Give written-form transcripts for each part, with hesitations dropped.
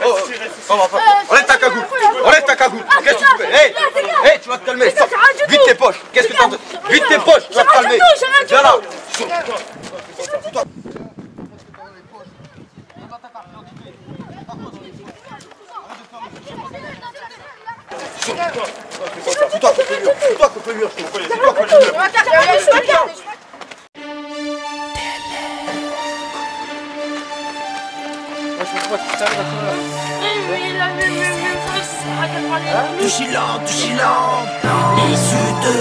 Enlève ta cagoule. Enlève ta cagoule. Qu'est-ce que tu fais? Hé, tu vas te calmer. Vite tes poches. Qu'est-ce que tu as? Vite tes poches, tu vas te calmer. Viens là. Fous-toi contre le mur. Fous-toi contre le mur. Fous-toi contre le mur. Du silence, issu de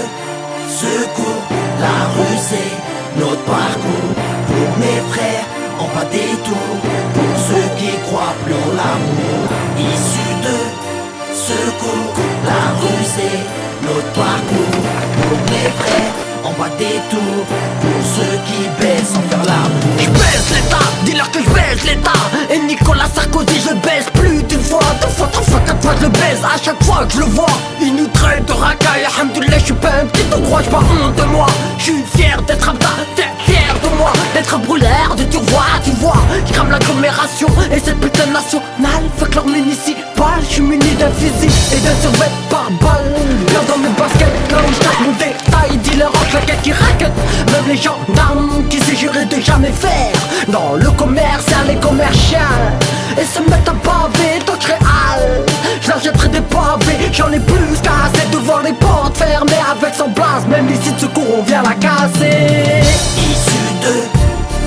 secours. La rue c'est notre parcours. Pour mes frères, en bas des tours. Pour ceux qui croient plus en l'amour. Issu de secours. La rue c'est notre parcours. Pour mes frères, en bas des tours. Pour ceux qui baissent sans faire l'amour. Je baisse l'état, dis-leur que je baisse l'état. Et Nicolas Sarkozy je le baisse plus d'une fois, deux fois, trois fois, quatre fois je le baise. À chaque fois que je le vois, il nous traite de racaille. Alhamdoulilah, je suis pas un petit endroit, j'ai pas honte de moi. Je suis fier d'être Abda, t'es fier de moi. D'être un brûleur de tiroir, tu vois. Je crame l'agglomération et cette putain nationale. Fuck leur municipal, je suis muni d'un fusil et d'un survêt par balle. Bien dans mes baskets, là où je tape mon détail. Dealer en claquette qui raquette. Même les gendarmes qui s'est juré de jamais faire. Dans le commercial et commercial. Et se mettent à baver d'autres réals. Je leur jetterai des pavés, j'en ai plus cassé devant les portes fermées avec son blase. Même ici de secours on vient la casser. Issu de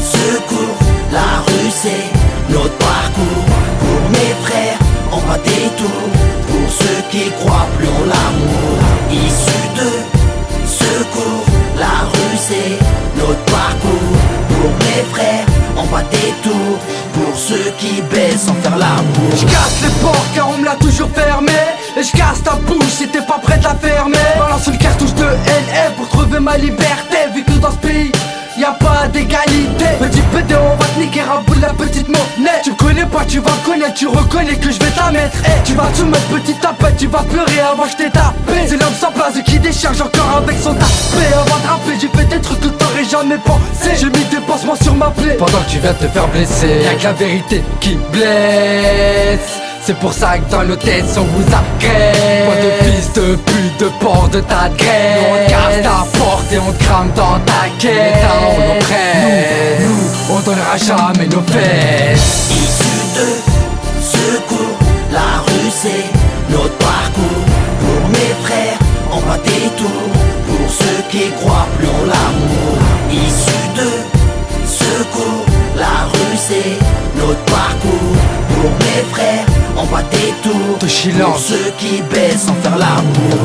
secours, la rue c'est notre parcours. Pour mes frères, en bas des tours. Pour ceux qui croient plus en l'amour. Issu de secours, la rue c'est notre parcours. Pour mes frères, en bas des tours. Pour ceux qui baissent sans faire l'amour. Je casse les portes car on me l'a toujours fermé. Et je casse ta bouche si t'es pas prêt à la fermer. Balance une cartouche de NF pour trouver ma liberté. Vu que dans ce pays y'a pas d'égalité. Petit PD on va te niquer, raboule la petite monnaie. Tu me connais pas, tu vas connaître, tu reconnais que je vais t'en mettre. Tu vas tout mettre petite tapette, tu vas pleurer avant que je t'ai tapé. C'est l'homme sans place qui décharge encore avec son tapé. Avant de rapper j'ai fait des trucs que t'aurais jamais pensé. J'ai mis des pansements sur ma plaie pendant que tu viens de te faire blesser. Y'a que la vérité qui blesse. C'est pour ça que dans nos têtes on vous agresse. Pas de fils de pute, de porc de ta graisse. Nous on casse ta porte et on te crame dans ta caisse. Les talons nous prennent, nous on donnera jamais nos fesses. Issu de secours, la rue c'est notre parcours. Pour mes frères, en bas des tours. Pour ceux qui croient plus en l'amour. Issu de secours, la rue c'est notre parcours. Pour mes frères, en bas des tours. De silence. Pour ceux qui baissent sans faire l'amour.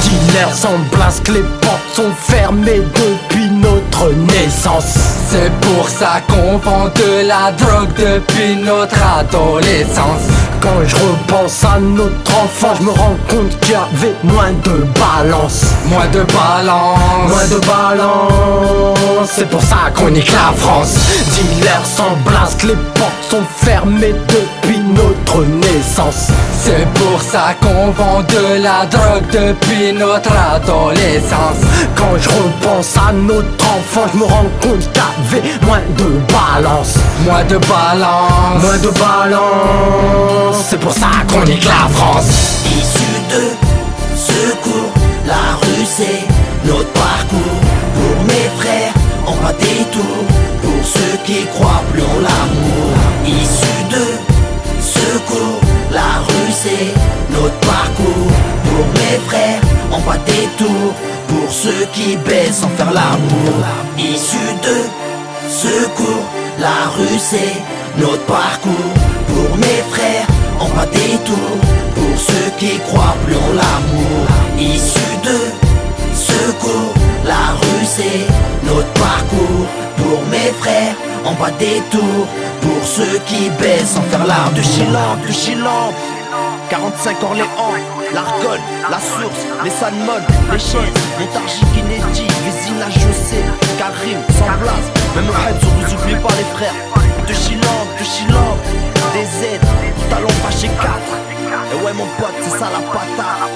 Dealer sans blasque, les portes sont fermées depuis notre naissance. C'est pour ça qu'on vend de la drogue depuis notre adolescence. Quand je repense à notre enfant, je me rends compte qu'il y avait moins de balance. Moins de balance. Moins de balance. C'est pour ça qu'on nique la France. Dealer sans blasque, les portes sont fermées depuis notre naissance. C'est pour ça qu'on vend de la drogue depuis notre adolescence. Quand je repense à notre enfant, je me rends compte qu'il y avait moins de balance. Moins de balance. Moins de balance. C'est pour ça qu'on nique la France. Issu de secours, la rue c'est notre parcours. Pour mes frères, en bas des tours. Pour ceux qui croient plus en l'amour. Issu de secours, la rue c'est notre parcours. Pour mes frères, en bas des tours. Pour ceux qui baissent sans faire l'amour. Issu de secours, la rue c'est notre parcours. Pour mes frères, en bas des tours. Pour ceux qui croient plus en l'amour. Issu de secours, la rue c'est notre parcours. Pour mes frères, en bas des tours. Pour ceux qui baissent sans faire l'amour. De Chilampe, 45 Orléans, l'Argonne, la Source, les Salmon, les Chaises, Montargis, inédit, Vézinage, José, Karim, sans place, même au Hedz, on vous oublie pas les frères. De Chilampe, des Z, talons fâchés 4. Et ouais mon pote, c'est ça la patate.